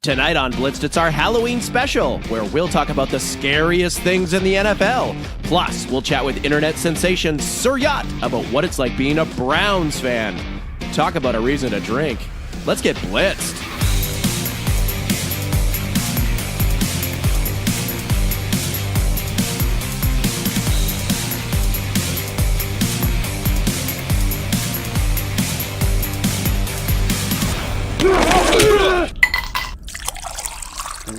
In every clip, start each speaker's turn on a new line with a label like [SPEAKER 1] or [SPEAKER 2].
[SPEAKER 1] Tonight on Blitzed, it's our Halloween special, where we'll talk about the scariest things in the NFL. Plus, we'll chat with internet sensation Sir Yacht about what it's like being a Browns fan. Talk about a reason to drink. Let's get blitzed.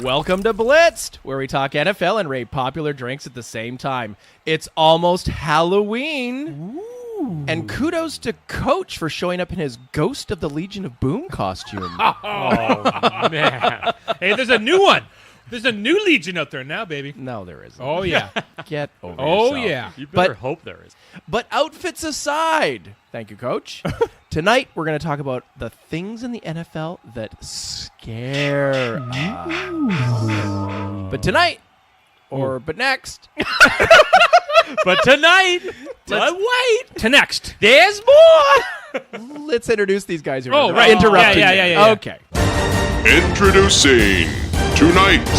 [SPEAKER 1] Welcome to Blitzed, where we talk NFL and rate popular drinks at the same time. It's almost Halloween. Ooh. And kudos to Coach for showing up in his Ghost of the Legion of Boom costume.
[SPEAKER 2] Oh, man. Hey, there's a new one. There's a new Legion out there now, baby.
[SPEAKER 1] No, there isn't.
[SPEAKER 2] Oh, yeah.
[SPEAKER 1] Get over yourself.
[SPEAKER 2] Oh, yeah.
[SPEAKER 3] You better hope there is.
[SPEAKER 1] But outfits aside, thank you, Coach. Tonight, we're going to talk about the things in the NFL that scare us. But tonight, but next.
[SPEAKER 2] But tonight,
[SPEAKER 1] wait.
[SPEAKER 2] To next.
[SPEAKER 1] There's more. Let's introduce these guys who are interrupting.
[SPEAKER 2] Yeah.
[SPEAKER 1] Okay.
[SPEAKER 4] Introducing tonight's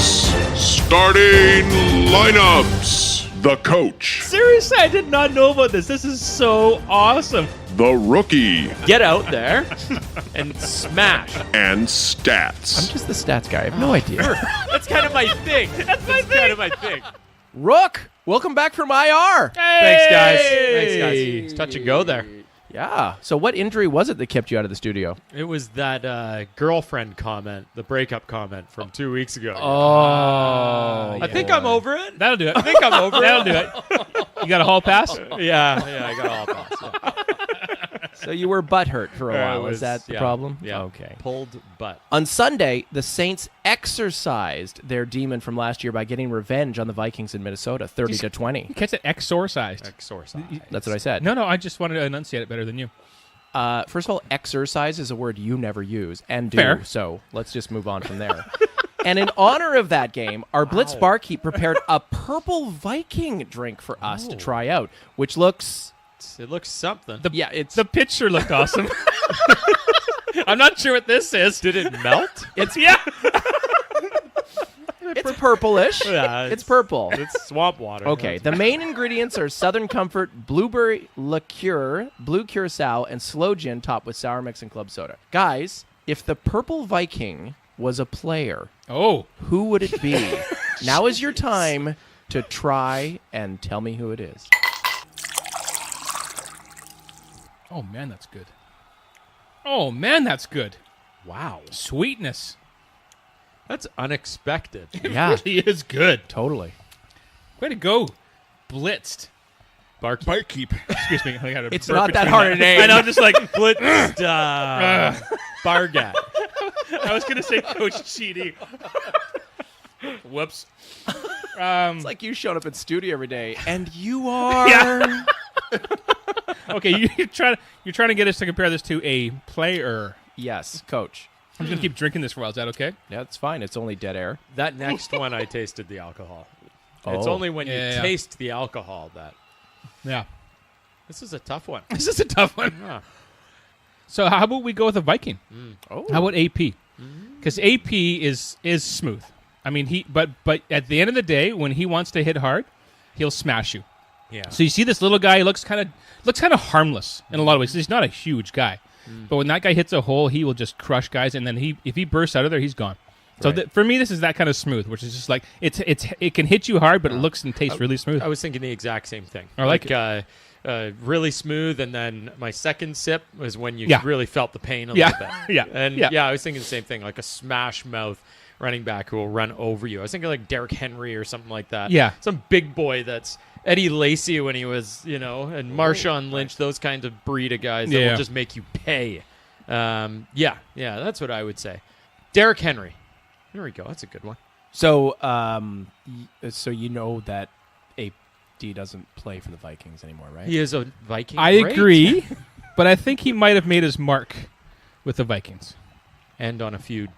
[SPEAKER 4] starting lineups. The coach,
[SPEAKER 2] Seriously, I did not know about this. This is so awesome.
[SPEAKER 4] the rookie,
[SPEAKER 3] Get out there and smash.
[SPEAKER 4] and stats.
[SPEAKER 1] I'm just the stats guy. I have no idea.
[SPEAKER 3] That's kind of my thing. That's kind of my thing.
[SPEAKER 1] Rook, welcome back from IR.
[SPEAKER 3] Thanks, guys. It's touch and go there.
[SPEAKER 1] Yeah. So what injury was it that kept you out of the studio?
[SPEAKER 3] It was that girlfriend comment, the breakup comment from 2 weeks ago.
[SPEAKER 1] Oh.
[SPEAKER 3] I think I'm over it.
[SPEAKER 2] That'll do it.
[SPEAKER 3] I think I'm over
[SPEAKER 2] That'll do
[SPEAKER 3] it.
[SPEAKER 2] it. You got a hall pass?
[SPEAKER 3] Yeah, I got all pass. Yeah.
[SPEAKER 1] So you were butthurt for a while.
[SPEAKER 3] It was-
[SPEAKER 1] Is that the
[SPEAKER 3] yeah,
[SPEAKER 1] problem?
[SPEAKER 3] Yeah.
[SPEAKER 1] Okay.
[SPEAKER 3] Pulled butt.
[SPEAKER 1] On Sunday, the Saints exorcised their demon from last year by getting revenge on the Vikings in Minnesota, 30-20.
[SPEAKER 2] Catch it exorcised.
[SPEAKER 3] Exorcise.
[SPEAKER 1] That's what I said.
[SPEAKER 2] No, I just wanted to enunciate it better than you.
[SPEAKER 1] First of all, exercise is a word you never use and do.
[SPEAKER 2] Fair.
[SPEAKER 1] So let's just move on from there. And in honor of that game, our Blitzed Barkeep prepared a Purple Viking drink for us to try out, which looks...
[SPEAKER 3] It looks something.
[SPEAKER 1] it's
[SPEAKER 2] The picture looked awesome. I'm not sure what this is.
[SPEAKER 3] Did it melt?
[SPEAKER 1] it's
[SPEAKER 2] Yeah.
[SPEAKER 1] it's purplish.
[SPEAKER 3] Yeah,
[SPEAKER 1] It's purple.
[SPEAKER 3] It's swamp water.
[SPEAKER 1] Okay, the main ingredients are Southern Comfort, blueberry liqueur, blue curacao, and sloe gin topped with sour mix and club soda. Guys, if the Purple Viking was a player, who would it be? Now is your time to try and tell me who it is.
[SPEAKER 2] Oh, man, that's good. Oh, man, that's good.
[SPEAKER 3] Wow.
[SPEAKER 2] Sweetness.
[SPEAKER 3] That's unexpected.
[SPEAKER 1] Yeah,
[SPEAKER 2] Really is good.
[SPEAKER 1] totally.
[SPEAKER 2] Way to go. Blitzed.
[SPEAKER 3] Barkeep.
[SPEAKER 2] Excuse me. I gotta
[SPEAKER 1] It's
[SPEAKER 2] burp
[SPEAKER 1] not that
[SPEAKER 2] between
[SPEAKER 1] hard a name.
[SPEAKER 2] I know, just like...
[SPEAKER 3] Blitzed bar guy.
[SPEAKER 2] I was going to say Coach GD. Whoops.
[SPEAKER 1] It's like you showed up in studio every day, and you are...
[SPEAKER 2] Yeah. Okay, you're trying to get us to compare this to a player.
[SPEAKER 1] Yes, Coach.
[SPEAKER 2] I'm just going to keep drinking this for a while. Is that okay?
[SPEAKER 1] Yeah, it's fine. It's only dead air.
[SPEAKER 3] That next one, I tasted the alcohol. It's
[SPEAKER 1] Oh.
[SPEAKER 3] only when you
[SPEAKER 2] Yeah.
[SPEAKER 3] taste the alcohol that...
[SPEAKER 2] Yeah.
[SPEAKER 3] This is a tough one.
[SPEAKER 2] This is a tough one.
[SPEAKER 3] Yeah.
[SPEAKER 2] So how about we go with a Viking?
[SPEAKER 1] Oh.
[SPEAKER 2] How about AP? Because AP is smooth. I mean, but at the end of the day, when he wants to hit hard, he'll smash you.
[SPEAKER 3] Yeah.
[SPEAKER 2] So you see this little guy, he looks kind of harmless in a lot of ways. He's not a huge guy, but when that guy hits a hole, he will just crush guys. And then if he bursts out of there, he's gone. So
[SPEAKER 1] Right.
[SPEAKER 2] for me, this is that kind of smooth, which is just like it can hit you hard, but it looks and tastes really smooth.
[SPEAKER 3] I was thinking the exact same thing.
[SPEAKER 2] I like
[SPEAKER 3] really smooth, and then my second sip was when you
[SPEAKER 2] Yeah.
[SPEAKER 3] really felt the pain a
[SPEAKER 2] Yeah.
[SPEAKER 3] little bit.
[SPEAKER 2] Yeah.
[SPEAKER 3] And
[SPEAKER 2] Yeah.
[SPEAKER 3] I was thinking the same thing, like a smash mouth running back who will run over you. I was thinking like Derrick Henry or something like that.
[SPEAKER 2] Yeah.
[SPEAKER 3] Some big boy that's Eddie Lacy when he was, and Marshawn Lynch, those kinds of breed of guys that
[SPEAKER 2] Yeah.
[SPEAKER 3] will just make you pay. Yeah, that's what I would say. Derrick Henry. There we go. That's a good one.
[SPEAKER 1] So, so you know that AD doesn't play for the Vikings anymore, right?
[SPEAKER 3] He is a Viking.
[SPEAKER 2] I
[SPEAKER 3] Great.
[SPEAKER 2] agree, but I think he might have made his mark with the Vikings.
[SPEAKER 3] And on a few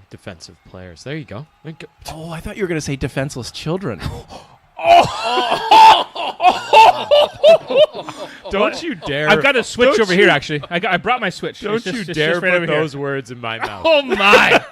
[SPEAKER 3] defensive players. There you go.
[SPEAKER 1] Oh, I thought you were going to say defenseless children.
[SPEAKER 3] Don't you dare.
[SPEAKER 2] I've got a switch
[SPEAKER 3] Don't
[SPEAKER 2] over
[SPEAKER 3] you-
[SPEAKER 2] here, actually. I brought my switch.
[SPEAKER 3] Don't
[SPEAKER 2] It's
[SPEAKER 3] you
[SPEAKER 2] just
[SPEAKER 3] dare
[SPEAKER 2] right
[SPEAKER 3] put
[SPEAKER 2] over here.
[SPEAKER 3] those words in my mouth.
[SPEAKER 2] Oh, my.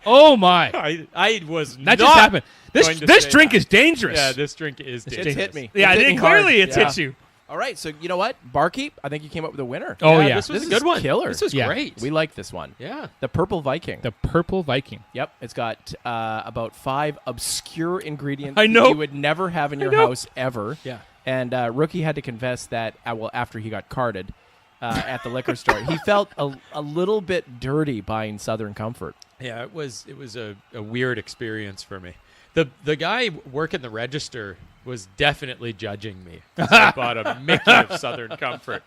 [SPEAKER 2] Oh my!
[SPEAKER 3] I was
[SPEAKER 2] That
[SPEAKER 3] not
[SPEAKER 2] just happened.
[SPEAKER 3] going to
[SPEAKER 2] This
[SPEAKER 3] say
[SPEAKER 2] drink
[SPEAKER 3] that.
[SPEAKER 2] is dangerous.
[SPEAKER 3] Yeah, this drink is dangerous.
[SPEAKER 1] It's hit me.
[SPEAKER 2] Yeah,
[SPEAKER 1] It's hit me hard.
[SPEAKER 2] clearly it's
[SPEAKER 1] Yeah.
[SPEAKER 2] hit you.
[SPEAKER 1] All right, so you know what? Barkeep, I think you came up with a winner.
[SPEAKER 2] Oh yeah,
[SPEAKER 3] This was
[SPEAKER 1] This
[SPEAKER 3] a good
[SPEAKER 1] is
[SPEAKER 3] one.
[SPEAKER 1] killer.
[SPEAKER 3] This was
[SPEAKER 2] Yeah.
[SPEAKER 3] great.
[SPEAKER 1] We like this one.
[SPEAKER 3] Yeah.
[SPEAKER 1] The Purple Viking.
[SPEAKER 2] the Purple Viking.
[SPEAKER 1] Yep, it's got about 5 obscure ingredients
[SPEAKER 2] I know.
[SPEAKER 1] that you would never have in your
[SPEAKER 2] know.
[SPEAKER 1] house ever.
[SPEAKER 3] Yeah.
[SPEAKER 1] And Rookie had to confess that, after he got carded at the liquor store, he felt a little bit dirty buying Southern Comfort.
[SPEAKER 3] Yeah, it was a weird experience for me. The guy working the register was definitely judging me. I bought a Mickey of Southern Comfort.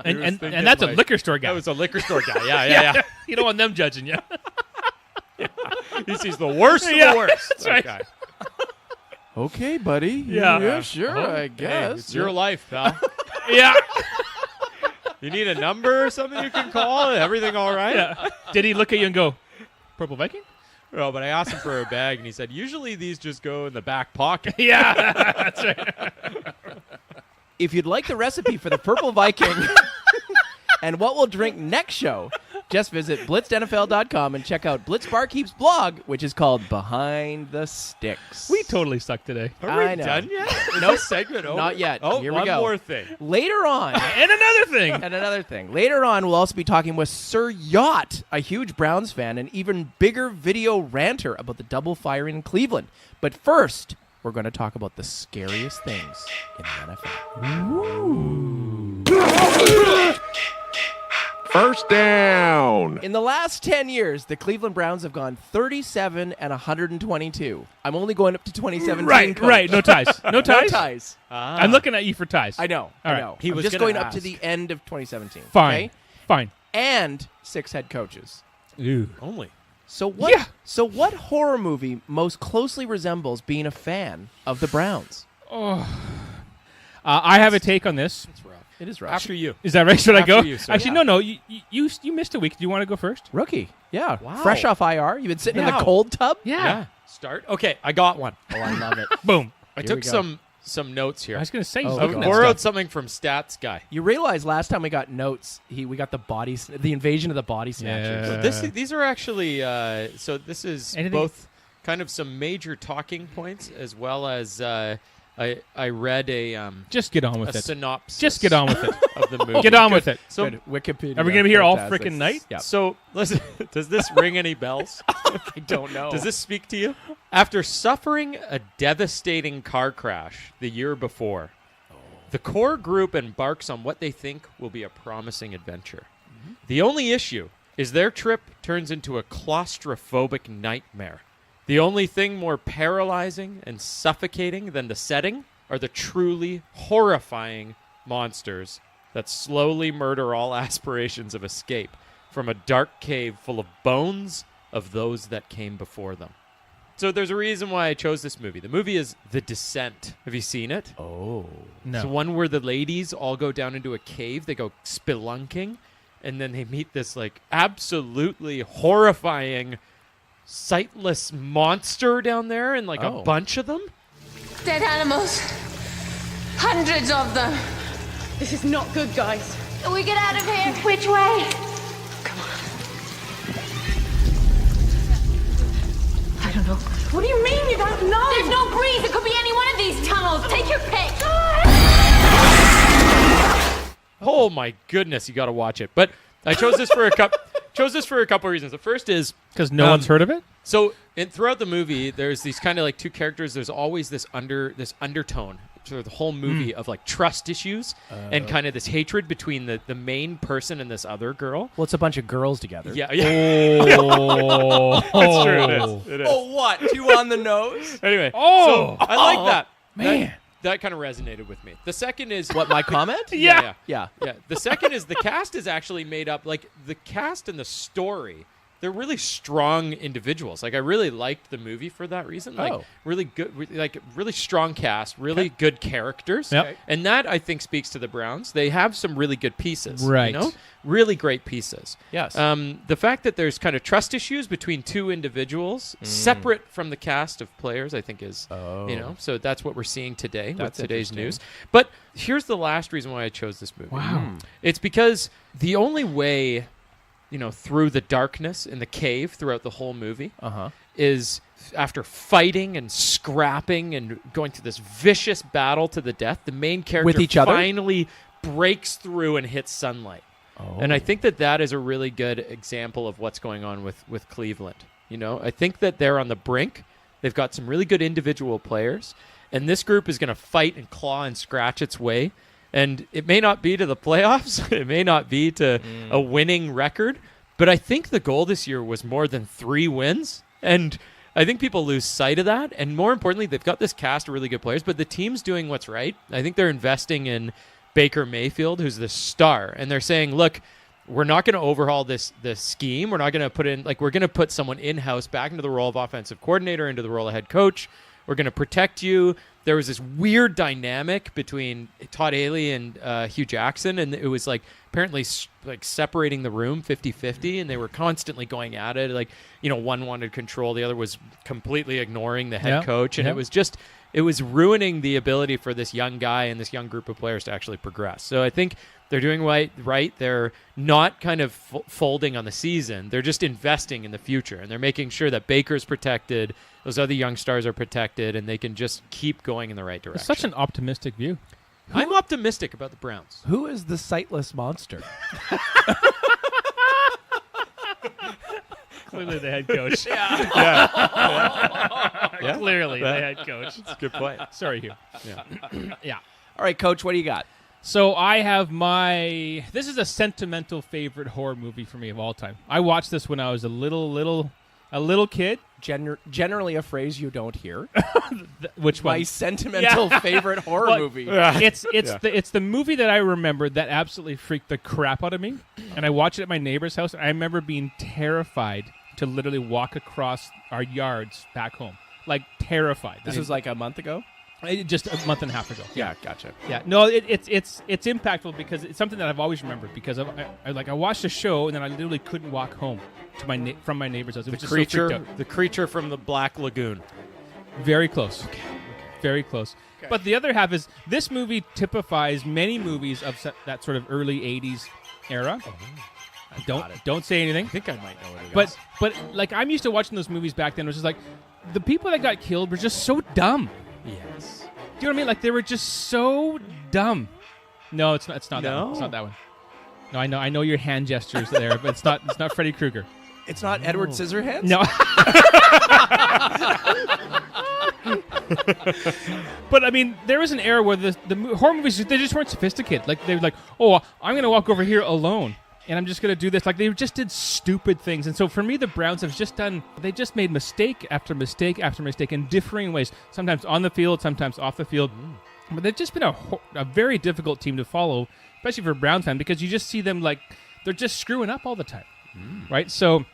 [SPEAKER 2] And that's a liquor store guy.
[SPEAKER 3] That was a liquor store guy. Yeah.
[SPEAKER 2] You don't want them judging you.
[SPEAKER 3] He sees the worst of
[SPEAKER 2] Yeah,
[SPEAKER 3] the worst.
[SPEAKER 2] that's
[SPEAKER 3] that
[SPEAKER 2] right.
[SPEAKER 3] guy.
[SPEAKER 1] Okay, buddy.
[SPEAKER 2] Yeah.
[SPEAKER 1] sure,
[SPEAKER 3] Oh,
[SPEAKER 1] I
[SPEAKER 3] hey,
[SPEAKER 1] guess.
[SPEAKER 3] it's your life, pal.
[SPEAKER 2] Yeah.
[SPEAKER 3] You need a number or something you can call? Everything all right?
[SPEAKER 2] Yeah. Did he look at you and go, Purple Viking?
[SPEAKER 3] No, but I asked him for a bag, and he said, usually these just go in the back pocket.
[SPEAKER 2] Yeah. That's right.
[SPEAKER 1] If you'd like the recipe for the Purple Viking and what we'll drink next show, just visit blitznfl.com and check out Blitzed Barkeep's blog, which is called Behind the Sticks.
[SPEAKER 2] We totally suck today.
[SPEAKER 3] Are we
[SPEAKER 1] I know.
[SPEAKER 3] done yet? Is
[SPEAKER 1] Nope.
[SPEAKER 3] this segment over?
[SPEAKER 1] Not yet.
[SPEAKER 3] Oh,
[SPEAKER 1] Here we
[SPEAKER 3] one
[SPEAKER 1] go.
[SPEAKER 3] more thing.
[SPEAKER 1] Later on,
[SPEAKER 2] And another thing.
[SPEAKER 1] and another thing. Later on, we'll also be talking with Sir Yacht, a huge Browns fan and even bigger video ranter about the double firing in Cleveland. But first, we're going to talk about the scariest things in the NFL.
[SPEAKER 4] First down.
[SPEAKER 1] In the last 10 years, the Cleveland Browns have gone 37 and 122. I'm only going up to 2017.
[SPEAKER 2] Right,
[SPEAKER 1] Coach.
[SPEAKER 2] right. No ties. No
[SPEAKER 1] No
[SPEAKER 2] ties?
[SPEAKER 1] ties.
[SPEAKER 2] I'm looking at you for ties.
[SPEAKER 1] I know.
[SPEAKER 2] All
[SPEAKER 1] I
[SPEAKER 2] right.
[SPEAKER 1] know.
[SPEAKER 3] He
[SPEAKER 1] I'm
[SPEAKER 3] was
[SPEAKER 1] just
[SPEAKER 3] gonna
[SPEAKER 1] going up to
[SPEAKER 3] ask.
[SPEAKER 1] the end of 2017.
[SPEAKER 2] Fine.
[SPEAKER 1] Okay?
[SPEAKER 2] Fine.
[SPEAKER 1] And 6 head coaches.
[SPEAKER 2] Ooh.
[SPEAKER 3] Only.
[SPEAKER 1] So what?
[SPEAKER 2] Yeah.
[SPEAKER 1] So what horror movie most closely resembles being a fan of the Browns?
[SPEAKER 2] I have a take on this.
[SPEAKER 3] That's rough.
[SPEAKER 1] It is rough.
[SPEAKER 3] After you.
[SPEAKER 2] Is that right? Should I
[SPEAKER 3] After
[SPEAKER 2] go?
[SPEAKER 3] you, sir.
[SPEAKER 2] Actually,
[SPEAKER 3] Yeah.
[SPEAKER 2] no. You missed a week. Do you want to go first?
[SPEAKER 1] Rookie. Yeah.
[SPEAKER 3] Wow.
[SPEAKER 1] Fresh off IR. You've been sitting in the
[SPEAKER 3] Wow.
[SPEAKER 1] cold tub.
[SPEAKER 3] Yeah. Start. Okay, I got one.
[SPEAKER 1] Oh, I love it.
[SPEAKER 2] Boom.
[SPEAKER 3] I
[SPEAKER 1] Here
[SPEAKER 3] took
[SPEAKER 1] we go.
[SPEAKER 3] some notes here.
[SPEAKER 2] I was going to say.
[SPEAKER 1] Oh,
[SPEAKER 2] he's
[SPEAKER 1] God.
[SPEAKER 2] looking
[SPEAKER 3] I
[SPEAKER 2] at
[SPEAKER 3] borrowed
[SPEAKER 2] stuff.
[SPEAKER 3] something from Stats Guy.
[SPEAKER 1] You realize last time we got notes, we got the invasion of the body snatchers.
[SPEAKER 2] Yeah.
[SPEAKER 3] These are actually so this is
[SPEAKER 2] Anything-
[SPEAKER 3] both kind of some major talking points as well as I read a
[SPEAKER 2] Just get on with it.
[SPEAKER 3] synopsis.
[SPEAKER 2] Just get on with it.
[SPEAKER 3] of the movie.
[SPEAKER 2] Get on with it.
[SPEAKER 3] So
[SPEAKER 1] Good. Wikipedia.
[SPEAKER 2] Are we gonna be here all
[SPEAKER 1] Fantastic.
[SPEAKER 2] frickin' night?
[SPEAKER 1] Yeah.
[SPEAKER 3] so listen. Does this ring any bells?
[SPEAKER 1] I don't know.
[SPEAKER 3] Does this speak to you? After suffering a devastating car crash the year before, the core group embarks on what they think will be a promising adventure. The only issue is their trip turns into a claustrophobic nightmare. The only thing more paralyzing and suffocating than the setting are the truly horrifying monsters that slowly murder all aspirations of escape from a dark cave full of bones of those that came before them. So there's a reason why I chose this movie. The movie is The Descent. Have you seen it?
[SPEAKER 1] Oh.
[SPEAKER 2] No.
[SPEAKER 3] It's the one where the ladies all go down into a cave. They go spelunking, and then they meet this like absolutely horrifying, sightless monster down there, and like
[SPEAKER 1] Oh.
[SPEAKER 3] a bunch of them.
[SPEAKER 5] Dead animals. Hundreds of them.
[SPEAKER 6] This is not good, guys.
[SPEAKER 5] We get out of here. Which way?
[SPEAKER 6] I don't know. What do you mean you don't know?
[SPEAKER 5] There's no breeze. It could be any one of these tunnels. Take your pick.
[SPEAKER 3] Oh my goodness, you got to watch it. But I chose this for a couple reasons. The first is
[SPEAKER 2] Because no one's heard of it?
[SPEAKER 3] so throughout the movie, there's these kind of like two characters. There's always this undertone through the whole movie of like trust issues and kind of this hatred between the main person and this other girl.
[SPEAKER 1] Well, it's a bunch of girls together.
[SPEAKER 3] Yeah.
[SPEAKER 2] Oh.
[SPEAKER 3] That's true. It is.
[SPEAKER 1] Oh, what? 2 on the nose?
[SPEAKER 3] Anyway,
[SPEAKER 2] Oh.
[SPEAKER 3] so I like that.
[SPEAKER 2] Man.
[SPEAKER 3] That kind of resonated with me. The second is
[SPEAKER 1] What, my comment?
[SPEAKER 3] yeah.
[SPEAKER 1] Yeah.
[SPEAKER 3] Yeah. The second is the cast is actually made up, like the cast and the story, they're really strong individuals. Like I really liked the movie for that reason. Like
[SPEAKER 1] Oh.
[SPEAKER 3] really good, like really strong cast, really good characters.
[SPEAKER 2] Yep.
[SPEAKER 3] And that I think speaks to the Browns. They have some really good pieces.
[SPEAKER 2] Right.
[SPEAKER 3] You know? Really great pieces.
[SPEAKER 1] Yes.
[SPEAKER 3] The fact that there's kind of trust issues between two individuals separate from the cast of players, I think is, so that's what we're seeing today
[SPEAKER 1] That's
[SPEAKER 3] with today's
[SPEAKER 1] interesting.
[SPEAKER 3] news. But here's the last reason why I chose this movie.
[SPEAKER 2] Wow.
[SPEAKER 3] It's because the only way through the darkness in the cave throughout the whole movie,
[SPEAKER 1] Uh-huh.
[SPEAKER 3] is after fighting and scrapping and going through this vicious battle to the death, the main character
[SPEAKER 1] With each other?
[SPEAKER 3] finally breaks through and hits sunlight.
[SPEAKER 1] Oh.
[SPEAKER 3] And I think that is a really good example of what's going on with Cleveland. I think that they're on the brink. They've got some really good individual players, and this group is going to fight and claw and scratch its way. And it may not be to the playoffs. It may not be to a winning record. But I think the goal this year was more than 3 wins. And I think people lose sight of that. And more importantly, they've got this cast of really good players, but the team's doing what's right. I think they're investing in Baker Mayfield, who's the star. And they're saying, look, we're not going to overhaul this scheme. We're not going to put in, we're going to put someone in-house back into the role of offensive coordinator, into the role of head coach. We're going to protect you. There was this weird dynamic between Todd Haley and Hugh Jackson, and it was apparently separating the room 50-50, and they were constantly going at it. One wanted control, the other was completely ignoring the head coach, and it was ruining the ability for this young guy and this young group of players to actually progress. So I think they're doing right. They're not kind of folding on the season. They're just investing in the future, and they're making sure that Baker's protected, those other young stars are protected, and they can just keep going in the right direction.
[SPEAKER 2] It's such an optimistic view.
[SPEAKER 3] I'm optimistic about the Browns.
[SPEAKER 1] Who is the sightless monster?
[SPEAKER 2] Clearly the head coach.
[SPEAKER 3] Yeah.
[SPEAKER 2] Clearly the head coach.
[SPEAKER 3] That's a good point.
[SPEAKER 2] Sorry, Hugh.
[SPEAKER 3] Yeah.
[SPEAKER 2] Yeah.
[SPEAKER 1] All right, Coach, what do you got?
[SPEAKER 2] So I have this is a sentimental favorite horror movie for me of all time. I watched this when I was a little kid.
[SPEAKER 1] Generally a phrase you don't hear.
[SPEAKER 2] Which one?
[SPEAKER 1] My sentimental favorite horror
[SPEAKER 2] Well,
[SPEAKER 1] movie.
[SPEAKER 2] It's the movie that I remember that absolutely freaked the crap out of me. And I watched it at my neighbor's house. And I remember being terrified to literally walk across our yards back home. Terrified.
[SPEAKER 1] This was a month ago?
[SPEAKER 2] Just a month and a half ago.
[SPEAKER 1] Yeah, gotcha.
[SPEAKER 2] Yeah, no, it's impactful because it's something that I've always remembered because I watched a show and then I literally couldn't walk home to from my neighbor's house. It was just so freaked out.
[SPEAKER 3] The creature from the Black Lagoon.
[SPEAKER 2] Very close. Very close. Okay. But the other half is this movie typifies many movies of that sort of early 80s era. Don't say anything.
[SPEAKER 3] I think I might know what it is.
[SPEAKER 2] But I'm used to watching those movies back then. It was just the people that got killed were just so dumb.
[SPEAKER 3] Yes.
[SPEAKER 2] Do you know what I mean? They were just so dumb. No, it's not. It's not that
[SPEAKER 3] No?
[SPEAKER 2] one. It's not that one. No, I know your hand gestures there, but it's not Freddy Krueger.
[SPEAKER 1] It's not Edward Scissorhands?
[SPEAKER 2] No. But I mean, there was an era where the horror movies, they just weren't sophisticated. They were I'm going to walk over here alone. And I'm just going to do this. They just did stupid things. And so for me, the Browns have they just made mistake after mistake after mistake in differing ways. Sometimes on the field, sometimes off the field. But they've just been a very difficult team to follow, especially for a Browns fan, because you just see them they're just screwing up all the time. Right? So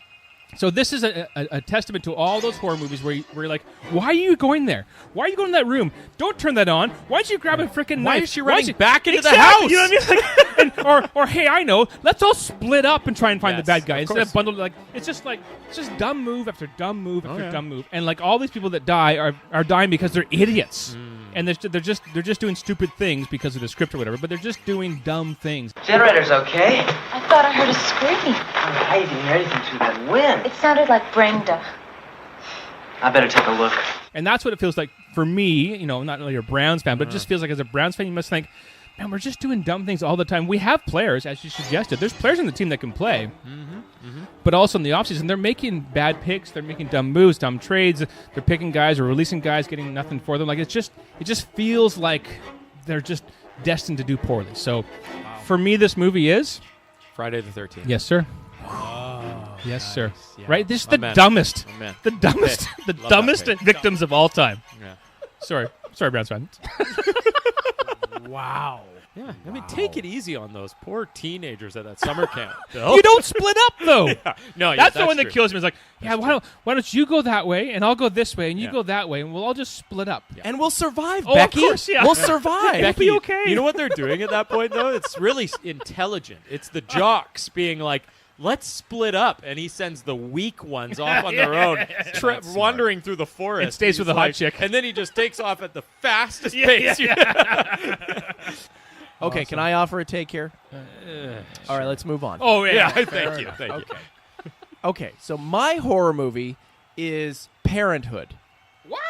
[SPEAKER 2] this is a testament to all those horror movies where you're like, why are you going there? Why are you going to that room? Don't turn that on. Why did you grab a freaking knife?
[SPEAKER 3] Why is she running back into the
[SPEAKER 2] Exactly,
[SPEAKER 3] house?
[SPEAKER 2] You know what I mean? or hey, I know. Let's all split up and try and find the
[SPEAKER 3] Yes,
[SPEAKER 2] bad guy
[SPEAKER 3] of
[SPEAKER 2] instead
[SPEAKER 3] course.
[SPEAKER 2] of bundled. It's just dumb move after dumb move after dumb move, and all these people that die are dying because they're idiots, and they're just doing stupid things because of the script or whatever. But they're just doing dumb things.
[SPEAKER 7] Generator's okay.
[SPEAKER 5] I thought I heard a scream.
[SPEAKER 7] I didn't hear anything through that wind.
[SPEAKER 5] It sounded like Brenda.
[SPEAKER 7] I better take a look.
[SPEAKER 2] And that's what it feels like for me, not really a Browns fan, but it just feels like as a Browns fan, you must think, man, we're just doing dumb things all the time. We have players, as you suggested. There's players on the team that can play. But also in the offseason, they're making bad picks. They're making dumb moves, dumb trades. They're picking guys or releasing guys, getting nothing for them. It just feels like they're just destined to do poorly. So for me, this movie is...
[SPEAKER 3] Friday the 13th.
[SPEAKER 2] Yes, sir. Yes, sir.
[SPEAKER 3] Yeah.
[SPEAKER 2] Right? This is
[SPEAKER 3] My
[SPEAKER 2] the
[SPEAKER 3] man.
[SPEAKER 2] dumbest.
[SPEAKER 3] My man.
[SPEAKER 2] The dumbest.
[SPEAKER 3] Okay.
[SPEAKER 2] The
[SPEAKER 3] Love
[SPEAKER 2] dumbest
[SPEAKER 3] that pick.
[SPEAKER 2] victims of all time.
[SPEAKER 3] Yeah.
[SPEAKER 2] Sorry, Browns fan.
[SPEAKER 1] Wow.
[SPEAKER 3] Yeah. I mean, take it easy on those poor teenagers at that summer camp. Bill.
[SPEAKER 2] You don't split up though.
[SPEAKER 3] No,
[SPEAKER 2] That's the one
[SPEAKER 3] true.
[SPEAKER 2] that kills me. It's why don't you go that way and I'll go this way and you go that way and we'll all just split up.
[SPEAKER 1] And we'll survive,
[SPEAKER 2] Oh, of
[SPEAKER 1] Becky.
[SPEAKER 2] course, yeah.
[SPEAKER 1] We'll survive.
[SPEAKER 2] Becky, be okay.
[SPEAKER 3] You know what they're doing at that point, though? It's really intelligent. It's the jocks being like, let's split up. And he sends the weak ones off on their own, wandering through the forest.
[SPEAKER 2] And stays with the hot chick.
[SPEAKER 3] And then he just takes off at the fastest pace.
[SPEAKER 1] Okay,
[SPEAKER 2] Awesome.
[SPEAKER 1] can I offer a take here? All right, let's move on.
[SPEAKER 2] Oh, yeah.
[SPEAKER 3] Thank you. Thank you.
[SPEAKER 1] Okay, so my horror movie is Parenthood.
[SPEAKER 2] What?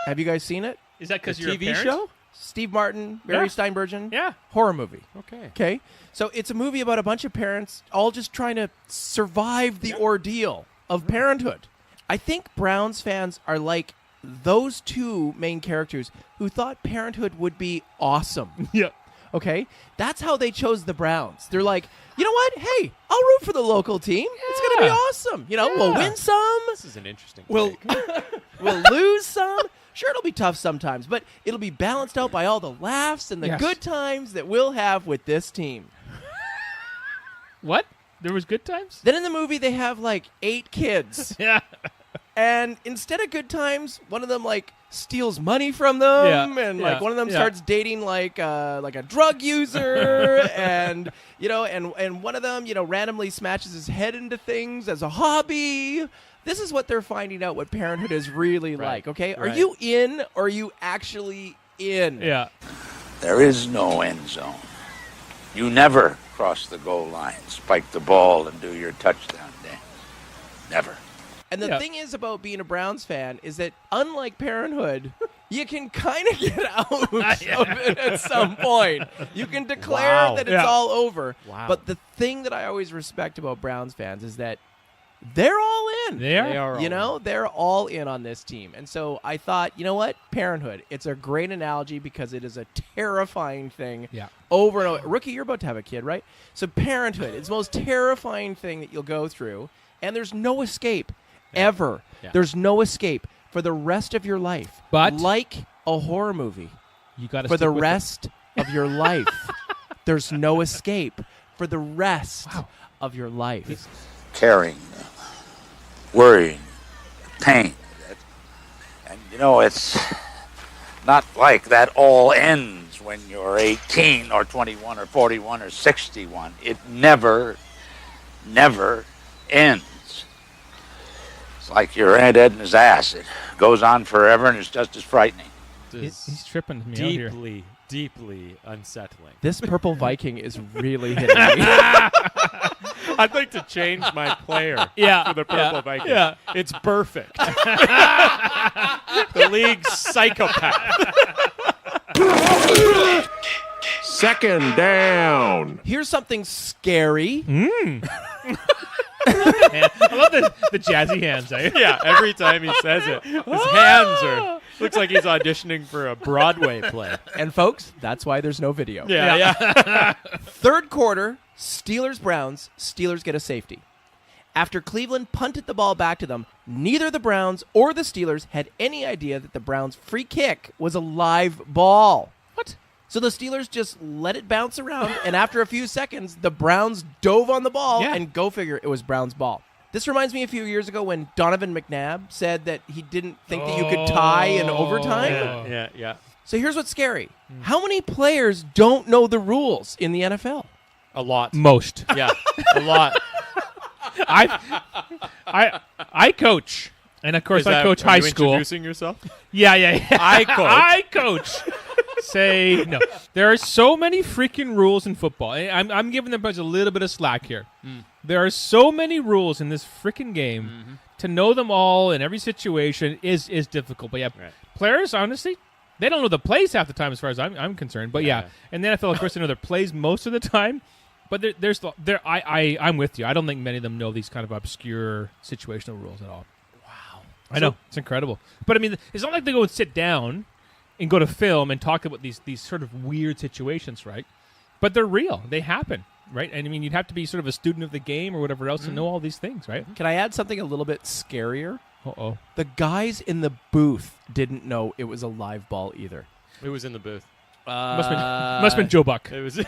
[SPEAKER 1] Have you guys seen it?
[SPEAKER 2] Is that because
[SPEAKER 3] The
[SPEAKER 2] you're a
[SPEAKER 3] TV
[SPEAKER 2] parent?
[SPEAKER 3] show?
[SPEAKER 1] Steve Martin, Barry
[SPEAKER 2] Yeah.
[SPEAKER 1] Steinbergen.
[SPEAKER 2] Yeah.
[SPEAKER 1] Horror movie.
[SPEAKER 3] Okay.
[SPEAKER 1] Okay, so it's a movie about a bunch of parents all just trying to survive the ordeal of parenthood. I think Browns fans are like those two main characters who thought Parenthood would be awesome.
[SPEAKER 2] Yep.
[SPEAKER 1] Okay, that's how they chose the Browns. They're like, you know what? Hey, I'll root for the local team. It's gonna be
[SPEAKER 2] Yeah.
[SPEAKER 1] awesome. You know, we'll win some,
[SPEAKER 3] This is an interesting
[SPEAKER 1] we'll
[SPEAKER 3] take.
[SPEAKER 1] we'll lose some. Sure, it'll be tough sometimes, but it'll be balanced out by all the laughs and the
[SPEAKER 2] Yes.
[SPEAKER 1] good times that we'll have with this team.
[SPEAKER 2] What? There was good times?
[SPEAKER 1] Then in the movie, they have like 8 kids.
[SPEAKER 2] Yeah.
[SPEAKER 1] And instead of good times, one of them like steals money from them,
[SPEAKER 2] Yeah,
[SPEAKER 1] and like
[SPEAKER 2] yeah,
[SPEAKER 1] one of them
[SPEAKER 2] yeah.
[SPEAKER 1] starts dating like a drug user, and and one of them randomly smashes his head into things as a hobby. This is what they're finding out what parenthood is really like. Okay, are
[SPEAKER 3] right.
[SPEAKER 1] you in or are you actually in?
[SPEAKER 2] Yeah.
[SPEAKER 8] There is no end zone. You never cross the goal line, spike the ball, and do your touchdown dance. Never.
[SPEAKER 1] And the
[SPEAKER 2] Yeah.
[SPEAKER 1] thing is about being a Browns fan is that unlike Parenthood, you can kind of get out of it at some point. You can declare
[SPEAKER 3] Wow.
[SPEAKER 1] that it's
[SPEAKER 2] Yeah.
[SPEAKER 1] all over.
[SPEAKER 3] Wow.
[SPEAKER 1] But the thing that I always respect about Browns fans is that they're all in.
[SPEAKER 2] They are?
[SPEAKER 3] They are
[SPEAKER 1] You
[SPEAKER 3] all
[SPEAKER 1] know, they're all in on this team. And so I thought, you know what? Parenthood. It's a great analogy because it is a terrifying thing
[SPEAKER 2] Yeah.
[SPEAKER 1] over and over. Rookie, you're about to have a kid, right? So Parenthood, it's the most terrifying thing that you'll go through, and there's no escape ever.
[SPEAKER 3] Yeah.
[SPEAKER 1] There's no escape for the rest of your life.
[SPEAKER 2] But-
[SPEAKER 1] like a horror movie,
[SPEAKER 2] You got to
[SPEAKER 1] for the rest of your life, there's no escape for the rest of your life.
[SPEAKER 8] Caring, worrying, pain. And it's not like that all ends when you're 18 or 21 or 41 or 61. It never ends. It's like your Aunt Edna's ass. It goes on forever and it's just as frightening.
[SPEAKER 2] He's tripping me out here.
[SPEAKER 3] deeply, deeply unsettling.
[SPEAKER 1] This Purple Viking is really hitting me.
[SPEAKER 3] I'd like to change my player
[SPEAKER 2] Yeah.
[SPEAKER 3] for the Purple Viking.
[SPEAKER 2] Yeah.
[SPEAKER 3] It's perfect. The league's psychopath.
[SPEAKER 4] Second down.
[SPEAKER 1] Here's something scary.
[SPEAKER 2] I love the jazzy hands.
[SPEAKER 3] Yeah, every time he says it, his hands are. Looks like he's auditioning for a Broadway play.
[SPEAKER 1] And folks, that's why there's no video.
[SPEAKER 3] Yeah.
[SPEAKER 1] Third quarter, Steelers-Browns. Steelers get a safety. After Cleveland punted the ball back to them, neither the Browns or the Steelers had any idea that the Browns' free kick was a live ball.
[SPEAKER 2] What?
[SPEAKER 1] So the Steelers just let it bounce around, and after a few seconds, the Browns dove on the ball,
[SPEAKER 2] Yeah.
[SPEAKER 1] and go figure, it was Browns' ball. This reminds me a few years ago when Donovan McNabb said that he didn't think that you could tie in overtime.
[SPEAKER 3] Yeah.
[SPEAKER 1] So here's what's scary. How many players don't know the rules in the NFL?
[SPEAKER 3] A lot.
[SPEAKER 2] Most.
[SPEAKER 3] Yeah, a lot.
[SPEAKER 2] I coach. And of course I coach
[SPEAKER 3] are
[SPEAKER 2] high
[SPEAKER 3] you
[SPEAKER 2] school.
[SPEAKER 3] Introducing yourself?
[SPEAKER 2] Yeah.
[SPEAKER 3] I coach.
[SPEAKER 2] I coach. Say no. There are so many freaking rules in football. I'm giving them a little bit of slack here. There are so many rules in this freaking game. To know them all in every situation is difficult. But yeah,
[SPEAKER 3] Right.
[SPEAKER 2] players honestly, they don't know the plays half the time as far as I'm concerned. But yeah, in the NFL, of course, they know their plays most of the time. But I'm with you. I don't think many of them know these kind of obscure situational rules at all. Wow. I know. It's incredible. But I mean, it's not like they go and sit down and go to film and talk about these sort of weird situations, right? But they're real. They happen, right? And I mean, you'd have to be sort of a student of the game or whatever else to know all these things, right?
[SPEAKER 1] Can I add something a little bit scarier?
[SPEAKER 2] Uh-oh.
[SPEAKER 1] The guys in the booth didn't know it was a live ball either.
[SPEAKER 3] It was in the booth.
[SPEAKER 2] Must have been Joe Buck.
[SPEAKER 3] It was.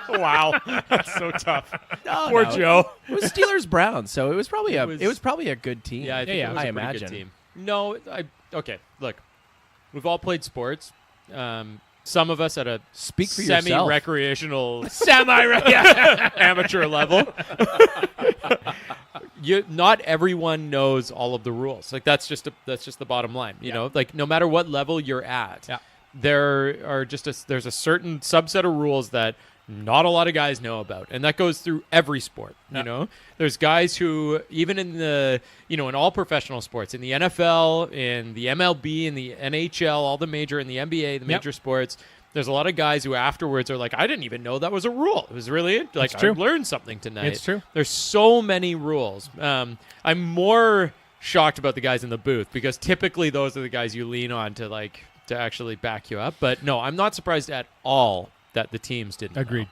[SPEAKER 3] Wow, that's so tough.
[SPEAKER 1] No,
[SPEAKER 3] Poor
[SPEAKER 1] no.
[SPEAKER 3] Joe.
[SPEAKER 1] It was Steelers Browns, so it was probably
[SPEAKER 3] It was-
[SPEAKER 1] it was probably a good team.
[SPEAKER 3] Yeah, I think
[SPEAKER 2] Yeah,
[SPEAKER 3] it was
[SPEAKER 1] I
[SPEAKER 3] a pretty
[SPEAKER 1] imagine.
[SPEAKER 3] good team. No, okay. Look, we've all played sports. Some of us at a
[SPEAKER 1] Speak for yourself.
[SPEAKER 3] semi-recreational,
[SPEAKER 2] Yeah.
[SPEAKER 3] amateur level. Not everyone knows all of the rules. Like that's just the bottom line. You know, like no matter what level you're at, there's a certain subset of rules that not a lot of guys know about, and that goes through every sport. You know, there's guys who, even in the, in all professional sports, in the NFL, in the MLB, in the NHL, all the major, in the NBA, the major sports, there's a lot of guys who afterwards are like, I didn't even know that was a rule. It was really like, I learned something tonight.
[SPEAKER 2] It's true.
[SPEAKER 3] There's so many rules. I'm more shocked about the guys in the booth, because typically those are the guys you lean on to actually back you up. But no, I'm not surprised at all that the teams didn't.
[SPEAKER 2] Agreed.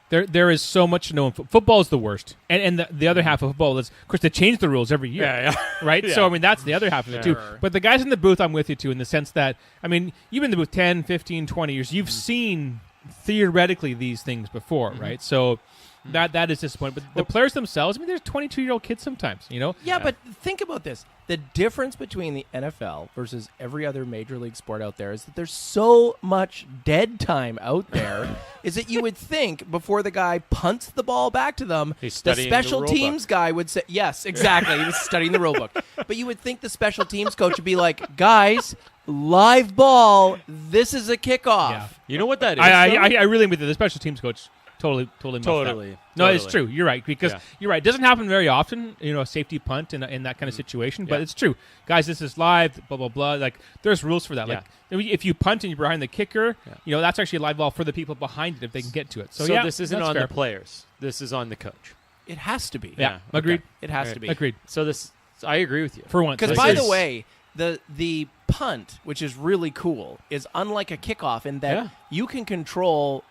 [SPEAKER 2] There is so much to know. Football is the worst, and the other half of football is, of course, they change the rules every year, right? Yeah. So I mean, that's the other half of it too. But the guys in the booth, I'm with you too, in the sense that, I mean, you've been in the booth 10, 15, 20 years. You've seen theoretically these things before, right? So that is disappointing. But the players themselves, I mean, there's 22-year-old kids sometimes,
[SPEAKER 1] Yeah, but think about this. The difference between the NFL versus every other major league sport out there is that there's so much dead time out there is that you would think before the guy punts the ball back to them, the special teams guy would say, yes, exactly. He was studying the rule book. But you would think the special teams coach would be like, guys, live ball, this is a kickoff.
[SPEAKER 2] Yeah.
[SPEAKER 3] You know what that is?
[SPEAKER 2] I really am with you. The special teams coach totally muffed up. No, it's true. You're right, because you're right. It doesn't happen very often, a safety punt in that kind of situation, but it's true. Guys, this is live, blah, blah, blah. Like, there's rules for that. Like, if you punt and you're behind the kicker, that's actually a live ball for the people behind it if they can get to it. So
[SPEAKER 3] this isn't on the players. This is on the coach.
[SPEAKER 1] It has to be.
[SPEAKER 2] Yeah. Agreed.
[SPEAKER 1] Okay. It has to be.
[SPEAKER 2] Agreed.
[SPEAKER 3] So I agree with you.
[SPEAKER 2] For once.
[SPEAKER 1] Because, by the way, the punt, which is really cool, is unlike a kickoff in that you can control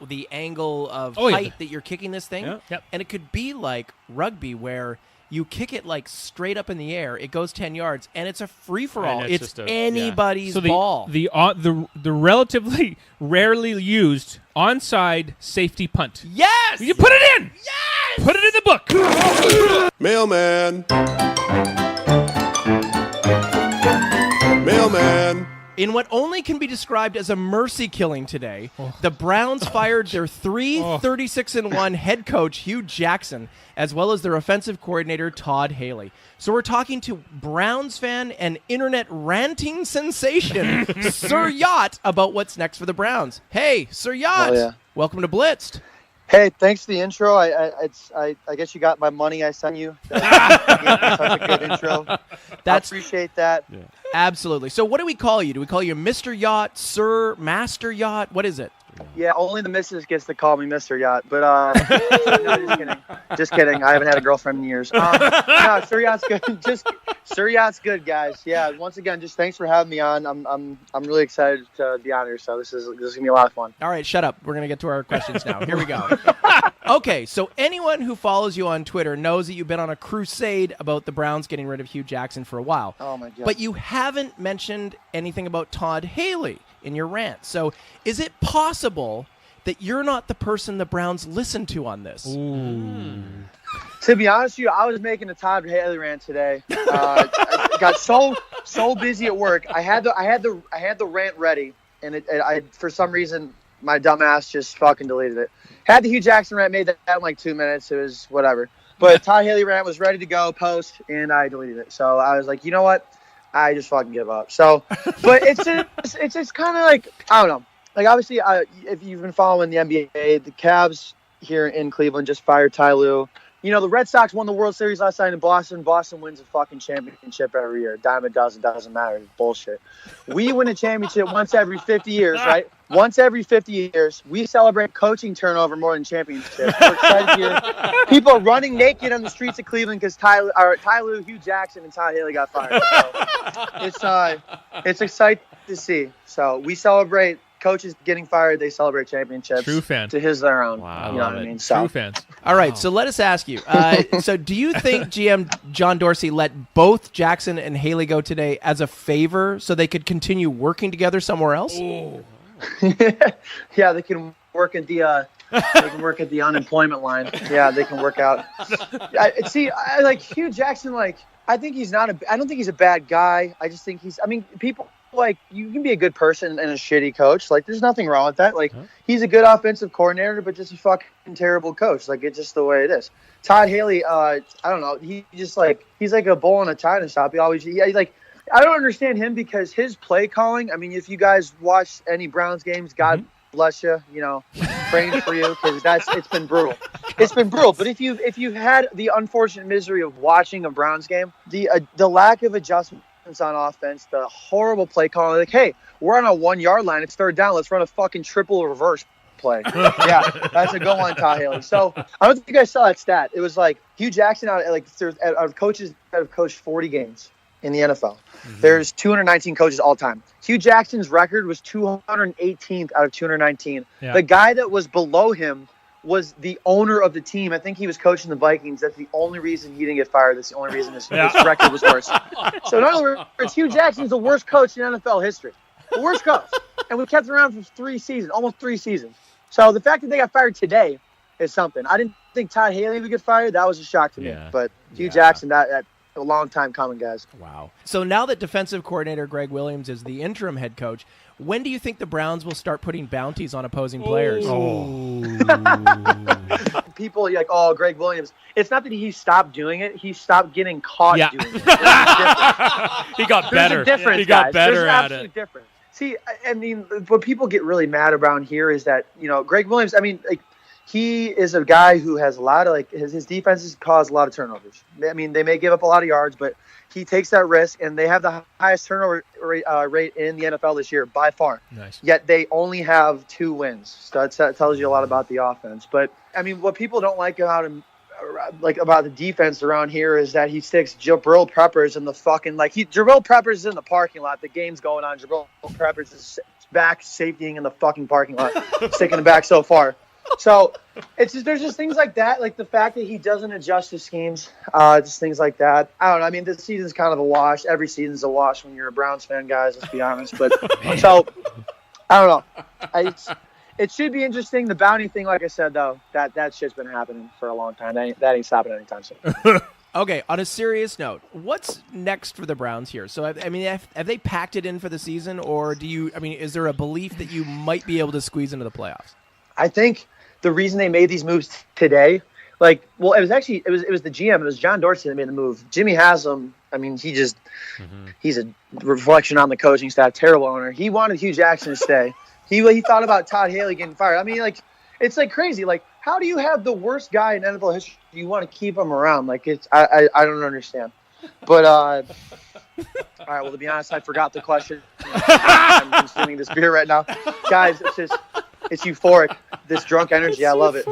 [SPEAKER 1] the angle of height that you're kicking this thing. And it could be like rugby where you kick it straight up in the air, it goes 10 yards, and it's a free-for-all. It's anybody's ball.
[SPEAKER 2] The relatively rarely used onside safety punt.
[SPEAKER 1] Yes!
[SPEAKER 2] You put it in!
[SPEAKER 1] Yes!
[SPEAKER 2] Put it in the book!
[SPEAKER 4] Mailman. Mailman.
[SPEAKER 1] In what only can be described as a mercy killing today, the Browns fired their 36-1 head coach, Hugh Jackson, as well as their offensive coordinator, Todd Haley. So we're talking to Browns fan and internet ranting sensation, Sir Yacht, about what's next for the Browns. Hey, Sir Yacht, welcome to Blitzed.
[SPEAKER 9] Hey, thanks for the intro. I guess you got my money I sent you. That's such a good intro. I appreciate that.
[SPEAKER 1] Yeah. Absolutely. So what do we call you? Do we call you Mr. Yacht, Sir, Master Yacht? What is it?
[SPEAKER 9] Yeah, only the missus gets to call me Mr. Yacht. But no, just kidding. Just kidding. I haven't had a girlfriend in years. No, Sir Yacht's good. Sir Yacht's good, guys. Yeah. Once again, just thanks for having me on. I'm really excited to be on here. So this is gonna be a lot of fun.
[SPEAKER 1] All right, shut up. We're gonna get to our questions now. Here we go. Okay, so anyone who follows you on Twitter knows that you've been on a crusade about the Browns getting rid of Hugh Jackson for a while.
[SPEAKER 9] Oh my God.
[SPEAKER 1] But you haven't mentioned anything about Todd Haley in your rant. So is it possible that you're not the person the Browns listen to on this?
[SPEAKER 2] Ooh.
[SPEAKER 9] To be honest with you, I was making a Todd Haley rant today. I got so busy at work. I had the rant ready, and I for some reason my dumb ass just fucking deleted it. Had the Hugh Jackson rant, made that in like 2 minutes. It was whatever. But Todd Haley rant was ready to go, post, and I deleted it. So I was like, you know what? I just fucking give up. So, but it's kind of like, I don't know. Like, obviously, if you've been following the NBA, the Cavs here in Cleveland just fired Ty Lue. The Red Sox won the World Series last night in Boston. Boston wins a fucking championship every year. Dime a dozen, doesn't matter. It's bullshit. We win a championship once every 50 years, right? Once every 50 years, we celebrate coaching turnover more than championships. We're excited here. People are running naked on the streets of Cleveland because Ty Lue, Hugh Jackson, and Todd Haley got fired. So it's exciting to see. So we celebrate coaches getting fired. They celebrate championships.
[SPEAKER 2] True fans.
[SPEAKER 9] To his their own.
[SPEAKER 3] Wow.
[SPEAKER 9] You know what I mean? So.
[SPEAKER 2] True fans.
[SPEAKER 1] All right, so let us ask you. So do you think GM John Dorsey let both Jackson and Haley go today as a favor so they could continue working together somewhere else?
[SPEAKER 9] Yeah, they can work at the unemployment line. Yeah, they can work out. Like Hugh Jackson, I don't think he's a bad guy. I just think people like, you can be a good person and a shitty coach. Like, there's nothing wrong with that. Like, he's a good offensive coordinator, but just a fucking terrible coach. Like, it's just the way it is. Todd Haley, I don't know. He's like a bull in a china shop. I don't understand him because his play calling. I mean, if you guys watch any Browns games, God bless you. You know, praying for you because it's been brutal. It's been brutal. But if you had the unfortunate misery of watching a Browns game, the lack of adjustments on offense, the horrible play calling, like, hey, we're on a 1 yard line, it's third down, let's run a fucking triple reverse play. Yeah, that's a go on Todd Haley. So I don't think you guys saw that stat. It was like Hugh Jackson out of coaches that have coached 40 games in the NFL. There's 219 coaches all time. Hugh Jackson's record was 218th out of 219.
[SPEAKER 2] Yeah.
[SPEAKER 9] The guy that was below him was the owner of the team. I think he was coaching the Vikings. That's the only reason he didn't get fired. That's the only reason his record was worse. So in other words, Hugh Jackson's the worst coach in NFL history. The worst coach. And we kept him around for almost 3 seasons. So the fact that they got fired today is something. I didn't think Todd Haley would get fired. That was a shock to me. But Hugh Jackson, that a long time coming, guys.
[SPEAKER 1] Wow. So now that defensive coordinator Greg Williams is the interim head coach, when do you think the Browns will start putting bounties on opposing players?
[SPEAKER 9] People are like, oh, Greg Williams. It's not that he stopped doing it. He stopped getting caught doing it.
[SPEAKER 3] He got better.
[SPEAKER 9] There's a difference,
[SPEAKER 3] he got
[SPEAKER 9] guys.
[SPEAKER 3] better
[SPEAKER 9] There's an
[SPEAKER 3] at
[SPEAKER 9] absolute
[SPEAKER 3] it.
[SPEAKER 9] difference. See, I mean, what people get really mad around here is that, you know, Greg Williams, I mean, like, he is a guy who has a lot of, like, his defenses cause a lot of turnovers. I mean, they may give up a lot of yards, but he takes that risk, and they have the highest turnover rate in the NFL this year by far.
[SPEAKER 2] Nice.
[SPEAKER 9] Yet they only have 2 wins. So that tells you a lot about the offense. But, I mean, what people don't like about him, like about the defense around here, is that he sticks Jabril Peppers in the fucking, like, Jabril Peppers is in the parking lot. The game's going on. Jabril Peppers is back safetying in the fucking parking lot, sticking it back so far. So it's just, there's just things like that, like the fact that he doesn't adjust his schemes, just things like that. I don't know. I mean, this season's kind of a wash. Every season's a wash when you're a Browns fan, guys. Let's be honest. But so I don't know. It should be interesting. The bounty thing, like I said, though, that shit's been happening for a long time. That ain't stopping anytime soon.
[SPEAKER 1] Okay, on a serious note, what's next for the Browns here? So, I mean, have they packed it in for the season, or is there a belief that you might be able to squeeze into the playoffs?
[SPEAKER 9] I think the reason they made these moves today, it was the GM. It was John Dorsey that made the move. Jimmy Haslam, I mean, he's a reflection on the coaching staff. Terrible owner. He wanted Hugh Jackson to stay. He thought about Todd Haley getting fired. I mean, like, it's like crazy. Like, how do you have the worst guy in NFL history? You want to keep him around? Like, I don't understand. But all right. Well, to be honest, I forgot the question. I'm consuming this beer right now, guys. It's euphoric. This drunk energy, I love it.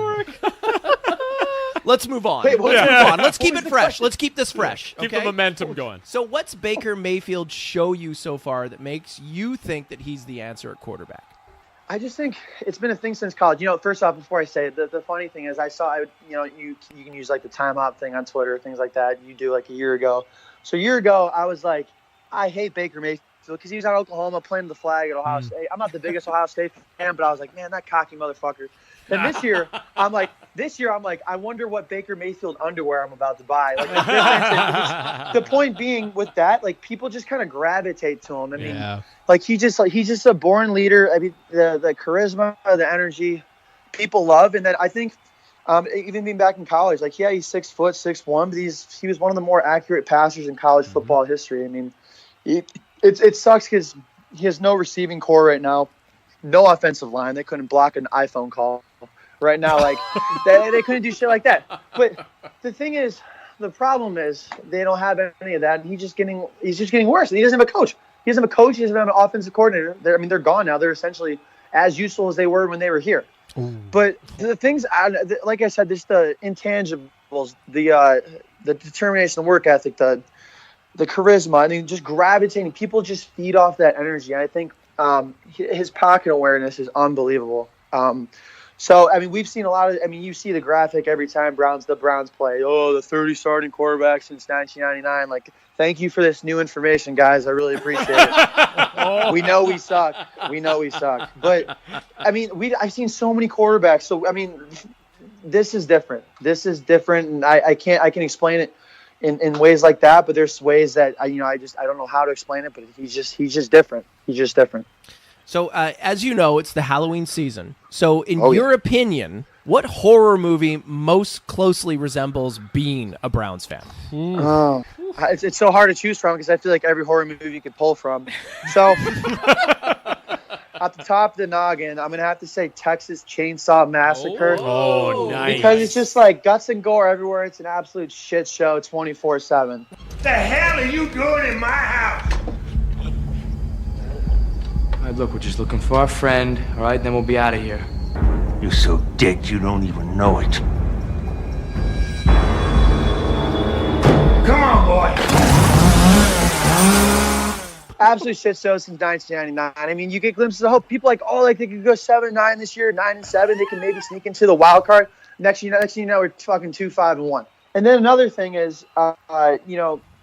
[SPEAKER 1] Let's move on.
[SPEAKER 9] Wait,
[SPEAKER 1] Let's move on. Let's keep it fresh. Let's keep this fresh.
[SPEAKER 3] Keep
[SPEAKER 1] okay?
[SPEAKER 3] the momentum going.
[SPEAKER 1] So what's Baker Mayfield show you so far that makes you think that he's the answer at quarterback?
[SPEAKER 9] I just think it's been a thing since college. You know, first off, before I say it, the funny thing is you can use like the time out thing on Twitter, things like that. You do like a year ago. So a year ago, I was like, I hate Baker Mayfield because he was at Oklahoma playing the flag at Ohio State. I'm not the biggest Ohio State fan, but I was like, man, that cocky motherfucker. Then this year, I'm like, I wonder what Baker Mayfield underwear I'm about to buy. Like, the point being with that, like, people just kind of gravitate to him. I mean, like, he's just a born leader. I mean, the charisma, the energy, people love. And then I think, even being back in college, like, yeah, he's 6 foot, 6'1", but he was one of the more accurate passers in college football history. I mean, it sucks because he has no receiving core right now, no offensive line. They couldn't block an iPhone call right now. Like, they couldn't do shit like that. But the thing is, the problem is they don't have any of that, and he's just getting worse. And he doesn't have a coach. He doesn't have a coach. He doesn't have an offensive coordinator. They're gone now. They're essentially as useful as they were when they were here. Ooh. But the things, like I said, just the intangibles, the determination, the work ethic, the charisma. I mean, just gravitating. People just feed off that energy. And I think his pocket awareness is unbelievable. So, I mean, we've seen a lot of – I mean, you see the graphic every time the Browns play. Oh, the 30 starting quarterbacks since 1999. Like, thank you for this new information, guys. I really appreciate it. We know we suck. But, I mean, I've seen so many quarterbacks. So, I mean, this is different. And I can explain it in ways like that. But there's ways that I don't know how to explain it. But he's just different. He's just different.
[SPEAKER 1] So as you know, it's the Halloween season. So in your opinion, what horror movie most closely resembles being a Browns fan?
[SPEAKER 9] Oh, it's so hard to choose from because I feel like every horror movie you could pull from. So at the top of the noggin, I'm gonna have to say Texas Chainsaw Massacre.
[SPEAKER 3] Oh, nice.
[SPEAKER 9] Because it's just like guts and gore everywhere. It's an absolute shit show 24/7.
[SPEAKER 10] The hell are you doing in my house?
[SPEAKER 11] All right, look, we're just looking for our friend. All right, then we'll be out of here.
[SPEAKER 10] You're so dead you don't even know it. Come on, boy.
[SPEAKER 9] Absolute shit show since 1999. I mean, you get glimpses of hope. People like, oh, like they could go 7-9 this year, 9-7. They can maybe sneak into the wild card. Next thing you know, we're fucking 2-5-1. And then another thing is, in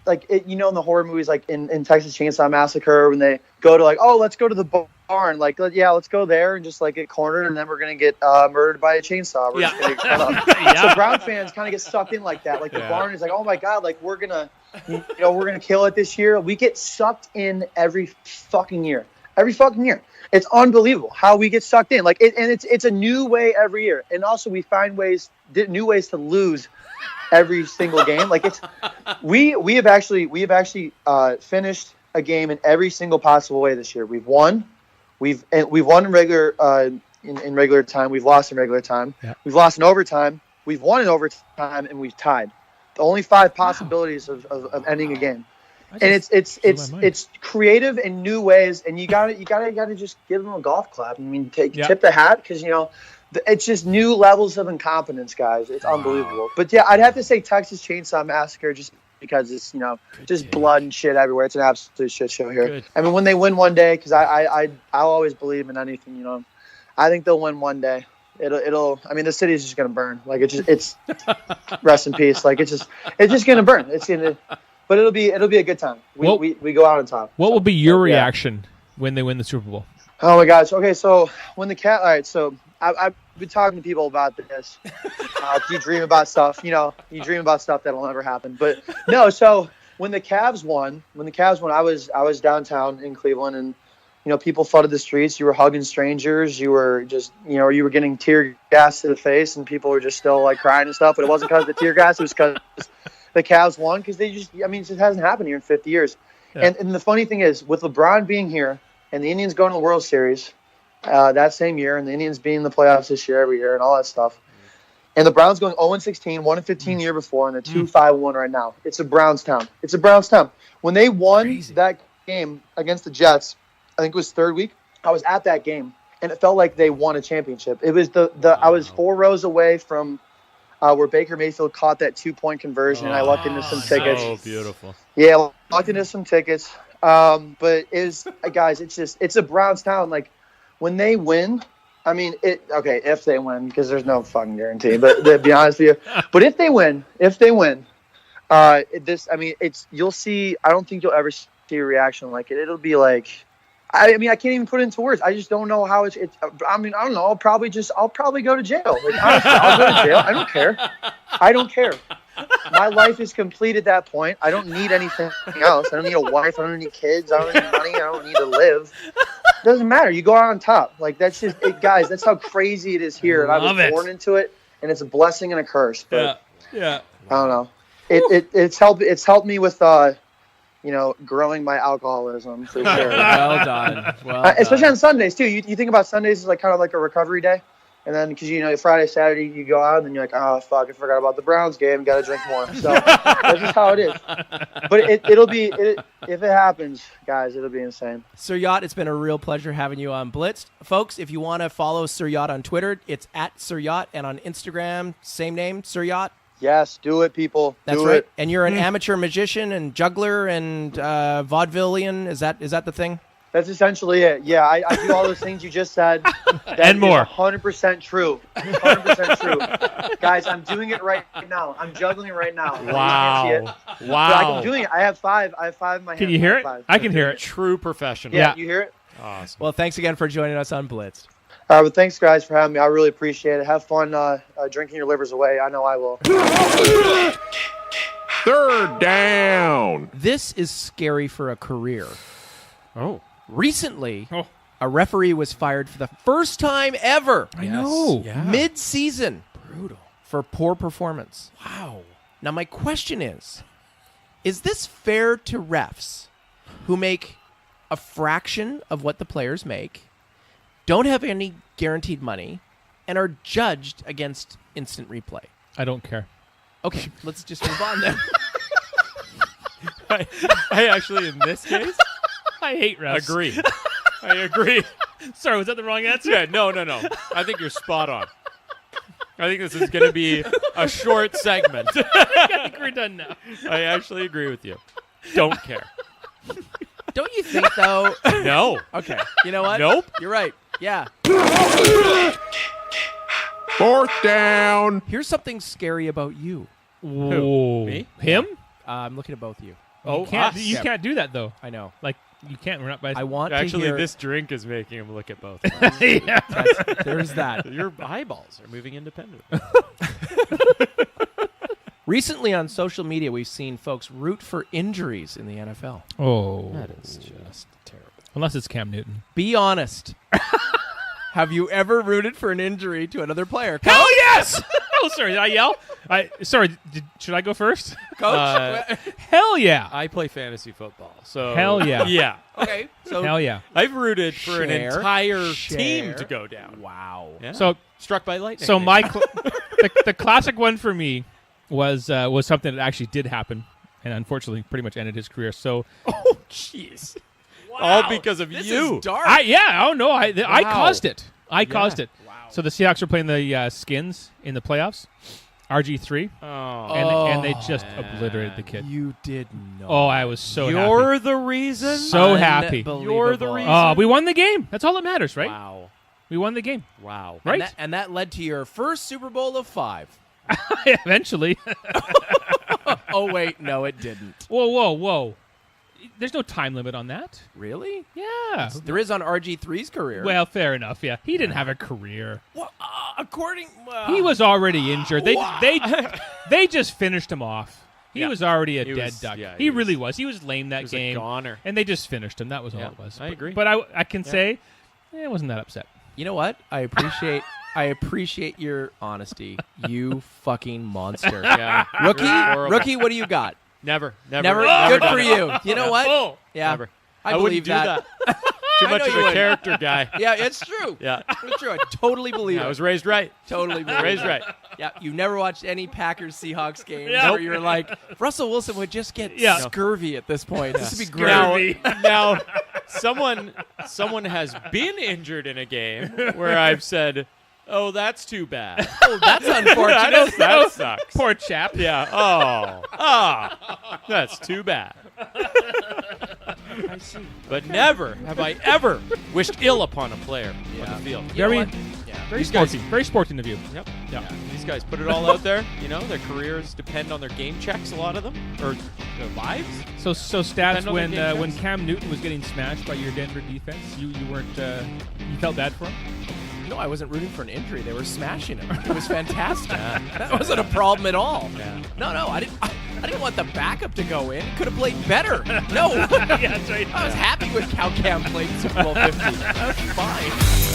[SPEAKER 9] the horror movies, like in Texas Chainsaw Massacre, when they go to like, oh, let's go to the barn, like, yeah, let's go there and just like get cornered, and then we're gonna get murdered by a chainsaw. We're just gonna get cut up. So Brown fans kind of get sucked in like that. Like the barn is like, oh my god, like we're gonna kill it this year. We get sucked in every fucking year. It's unbelievable how we get sucked in. Like, it's a new way every year, and also we find new ways to lose every single game. Like we have actually finished a game in every single possible way this year. We've won in regular in regular time. We've lost in regular time. Yeah. We've lost in overtime. We've won in overtime, and we've tied. The only 5 possibilities of ending a game. And it's creative in new ways, and you gotta just give them a golf clap. I mean, tip the hat, because it's just new levels of incompetence, guys. It's unbelievable. But yeah, I'd have to say Texas Chainsaw Massacre, just because it's just blood and shit everywhere. It's an absolute shit show here. Good. I mean, when they win one day, because I'll always believe in anything. I think they'll win one day. It'll. I mean, the city's just gonna burn. Like it's rest in peace. Like it's just gonna burn. But it'll be a good time. We go out on top.
[SPEAKER 2] What will be your reaction when they win the Super Bowl?
[SPEAKER 9] Oh my gosh. Okay, so when the cat. All right, so I've been talking to people about this. You dream about stuff. You dream about stuff that'll never happen. But no. So when the Cavs won, I was downtown in Cleveland, and people flooded the streets. You were hugging strangers. You were just, you were getting tear gas to the face, and people were just still like crying and stuff. But it wasn't because of the tear gas. It was because the Cavs won, because it just hasn't happened here in 50 years. Yeah. And the funny thing is, with LeBron being here and the Indians going to the World Series that same year, and the Indians being in the playoffs this year every year and all that stuff, and the Browns going 0-16, 1-15 the year before, and they're 2-5-1 right now. It's a Browns town. When they won that game against the Jets, I think it was third week, I was at that game, and it felt like they won a championship. It was I was 4 rows away from where Baker Mayfield caught that 2-point conversion, and I lucked into some tickets.
[SPEAKER 3] Oh, beautiful.
[SPEAKER 9] Yeah, lucked into some tickets. But guys, it's a Browns town. Like, when they win, I mean, if they win, because there's no fucking guarantee, but to be honest with you, but if they win, you'll see, I don't think you'll ever see a reaction like it. It'll be like, I can't even put it into words. I just don't know how it's I don't know. I'll probably go to jail. Like, honestly, I'll go to jail. I don't care. My life is complete at that point. I don't need anything else. I don't need a wife. I don't need kids. I don't need money. I don't need to live. It doesn't matter. You go out on top. Like, that's just it, guys. That's how crazy it is here. And I was born into it, and it's a blessing and a curse. But
[SPEAKER 2] yeah.
[SPEAKER 9] I don't know. It's helped me with growing my alcoholism, for sure.
[SPEAKER 1] Well done.
[SPEAKER 9] Especially on Sundays too. You think about Sundays as like kind of like a recovery day, and then because Friday, Saturday you go out and then you're like, oh fuck, I forgot about the Browns game. Got to drink more. So that's just how it is. But if it happens, guys, it'll be insane.
[SPEAKER 1] Sir Yacht, it's been a real pleasure having you on Blitzed. Folks, if you want to follow Sir Yacht on Twitter, it's at Sir Yacht, and on Instagram, same name, Sir Yacht.
[SPEAKER 9] Yes, do it, people.
[SPEAKER 1] That's right. And you're an amateur magician and juggler and vaudevillian. Is that the thing?
[SPEAKER 9] That's essentially it. Yeah, I do all those things you just said.
[SPEAKER 2] And more.
[SPEAKER 9] 100% true. 100% true. Guys, I'm doing it right now. I'm juggling right now.
[SPEAKER 3] Wow.
[SPEAKER 9] Wow. I'm doing it. I have 5. I have 5 in my hand.
[SPEAKER 2] Can you hear it?
[SPEAKER 9] I
[SPEAKER 2] can hear it.
[SPEAKER 3] True professional.
[SPEAKER 9] Yeah, you hear it?
[SPEAKER 3] Awesome.
[SPEAKER 1] Well, thanks again for joining us on Blitzed.
[SPEAKER 9] Well, thanks, guys, for having me. I really appreciate it. Have fun drinking your livers away. I know I will.
[SPEAKER 4] Third down.
[SPEAKER 1] This is scary for a career.
[SPEAKER 3] Oh.
[SPEAKER 1] Recently, a referee was fired for the first time ever.
[SPEAKER 2] I know.
[SPEAKER 3] Yeah.
[SPEAKER 1] Mid-season.
[SPEAKER 2] Brutal.
[SPEAKER 1] For poor performance.
[SPEAKER 2] Wow.
[SPEAKER 1] Now, my question is this fair to refs who make a fraction of what the players make, don't have any guaranteed money, and are judged against instant replay?
[SPEAKER 2] I don't care.
[SPEAKER 1] Okay, let's just move on then.
[SPEAKER 3] I actually, in this case,
[SPEAKER 2] I hate refs.
[SPEAKER 3] agree. I agree.
[SPEAKER 2] Sorry, was that the wrong answer?
[SPEAKER 3] Yeah, no. I think you're spot on. I think this is going to be a short segment.
[SPEAKER 2] I think we're done now.
[SPEAKER 3] I actually agree with you. Don't care.
[SPEAKER 1] Don't you think, though?
[SPEAKER 3] No.
[SPEAKER 1] Okay, you know what?
[SPEAKER 3] Nope.
[SPEAKER 1] You're right. Yeah.
[SPEAKER 4] Fourth down.
[SPEAKER 1] Here's something scary about you.
[SPEAKER 2] Whoa.
[SPEAKER 3] Me?
[SPEAKER 2] Him?
[SPEAKER 1] I'm looking at both of you.
[SPEAKER 3] Oh,
[SPEAKER 2] You
[SPEAKER 3] us.
[SPEAKER 2] can't do that, though.
[SPEAKER 1] I know.
[SPEAKER 2] Like, you can't. We're not by...
[SPEAKER 1] I want
[SPEAKER 3] Actually,
[SPEAKER 1] to hear...
[SPEAKER 3] this drink is making him look at both of us.
[SPEAKER 2] yeah.
[SPEAKER 1] There's that.
[SPEAKER 3] Your eyeballs are moving independently.
[SPEAKER 1] Recently on social media, we've seen folks root for injuries in the NFL.
[SPEAKER 2] Oh.
[SPEAKER 3] That is just terrible.
[SPEAKER 2] Unless it's Cam Newton.
[SPEAKER 1] Be honest. Have you ever rooted for an injury to another player?
[SPEAKER 2] Hell yes! Oh, sorry. Did I yell? Sorry. Should I go first?
[SPEAKER 1] Coach?
[SPEAKER 2] Hell yeah.
[SPEAKER 3] I play fantasy football, so
[SPEAKER 2] Hell yeah.
[SPEAKER 3] yeah.
[SPEAKER 1] Okay. So
[SPEAKER 2] Hell yeah.
[SPEAKER 3] I've rooted for an
[SPEAKER 1] Share.
[SPEAKER 3] entire
[SPEAKER 1] Share.
[SPEAKER 3] team to go down.
[SPEAKER 1] Wow.
[SPEAKER 3] Yeah.
[SPEAKER 2] So
[SPEAKER 3] struck by lightning.
[SPEAKER 2] So my the classic one for me was something that actually did happen, and unfortunately, pretty much ended his career. So,
[SPEAKER 3] oh jeez, all because of
[SPEAKER 1] This
[SPEAKER 3] you.
[SPEAKER 1] is dark.
[SPEAKER 2] I caused it. I caused it.
[SPEAKER 1] Wow.
[SPEAKER 2] So the Seahawks were playing the Skins in the playoffs, RG3, and they just obliterated the kid.
[SPEAKER 1] You did not.
[SPEAKER 2] Oh, I was so happy.
[SPEAKER 3] You're the reason.
[SPEAKER 2] So happy.
[SPEAKER 3] You're the reason.
[SPEAKER 2] We won the game. That's all that matters, right?
[SPEAKER 3] Wow.
[SPEAKER 2] We won the game.
[SPEAKER 3] Wow.
[SPEAKER 2] Right?
[SPEAKER 1] And that led to your first Super Bowl of 5.
[SPEAKER 2] Eventually.
[SPEAKER 1] Oh, wait. No, it didn't.
[SPEAKER 2] Whoa. There's no time limit on that.
[SPEAKER 1] Really?
[SPEAKER 2] Yeah.
[SPEAKER 1] There is on RG3's career.
[SPEAKER 2] Well, fair enough. Yeah, he didn't have a career.
[SPEAKER 1] Well,
[SPEAKER 2] He was already injured. They just finished him off. He was already a dead duck.
[SPEAKER 3] Yeah,
[SPEAKER 2] he really was. He was lame that
[SPEAKER 3] was
[SPEAKER 2] game.
[SPEAKER 3] a goner.
[SPEAKER 2] And they just finished him. That was all it was.
[SPEAKER 3] I agree.
[SPEAKER 2] But I can say I wasn't that upset.
[SPEAKER 1] You know what? I appreciate your honesty. You fucking monster.
[SPEAKER 3] Yeah.
[SPEAKER 1] Rookie, what do you got?
[SPEAKER 3] Never.
[SPEAKER 1] Good
[SPEAKER 3] done
[SPEAKER 1] for
[SPEAKER 3] it.
[SPEAKER 1] you. You know what?
[SPEAKER 3] Oh,
[SPEAKER 1] Yeah.
[SPEAKER 3] never.
[SPEAKER 1] I
[SPEAKER 3] wouldn't
[SPEAKER 1] believe
[SPEAKER 3] do that. Too
[SPEAKER 1] I
[SPEAKER 3] much
[SPEAKER 1] know
[SPEAKER 3] of
[SPEAKER 1] you
[SPEAKER 3] a
[SPEAKER 1] wouldn't.
[SPEAKER 3] character guy.
[SPEAKER 1] Yeah, it's true.
[SPEAKER 3] Yeah.
[SPEAKER 1] It's true. I totally believe
[SPEAKER 3] Yeah,
[SPEAKER 1] it.
[SPEAKER 3] I was raised right.
[SPEAKER 1] Totally believe
[SPEAKER 3] Raised
[SPEAKER 1] it.
[SPEAKER 3] right.
[SPEAKER 1] Yeah, you never watched any Packers-Seahawks games
[SPEAKER 2] Yeah.
[SPEAKER 1] where you're like, Russell Wilson would just get
[SPEAKER 2] Yeah.
[SPEAKER 1] scurvy at this point. This would be great.
[SPEAKER 3] Now, someone has been injured in a game where I've said, "Oh, that's too bad."
[SPEAKER 1] Oh, that's unfortunate.
[SPEAKER 3] that sucks.
[SPEAKER 2] Poor chap.
[SPEAKER 3] Yeah. That's too bad.
[SPEAKER 1] I see.
[SPEAKER 3] But never have I ever wished ill upon a player on the field.
[SPEAKER 1] You know
[SPEAKER 2] Very,
[SPEAKER 1] what? Yeah.
[SPEAKER 2] very
[SPEAKER 3] These guys-
[SPEAKER 2] sporting. Very sporting of you.
[SPEAKER 3] Yep.
[SPEAKER 2] Yeah.
[SPEAKER 3] These guys put it all out there. You know, their careers depend on their game checks. A lot of them, or their lives.
[SPEAKER 2] So stats
[SPEAKER 3] Depend on the game
[SPEAKER 2] when
[SPEAKER 3] checks.
[SPEAKER 2] Cam Newton was getting smashed by your Denver defense, you weren't you felt bad for him?
[SPEAKER 1] No, I wasn't rooting for an injury. They were smashing him. It was fantastic. That wasn't a problem at all.
[SPEAKER 3] Yeah.
[SPEAKER 1] No, I didn't want the backup to go in. He could have played better. No.
[SPEAKER 2] Yeah, that's right.
[SPEAKER 1] I was happy with how Cam played Super Bowl 50. That was fine.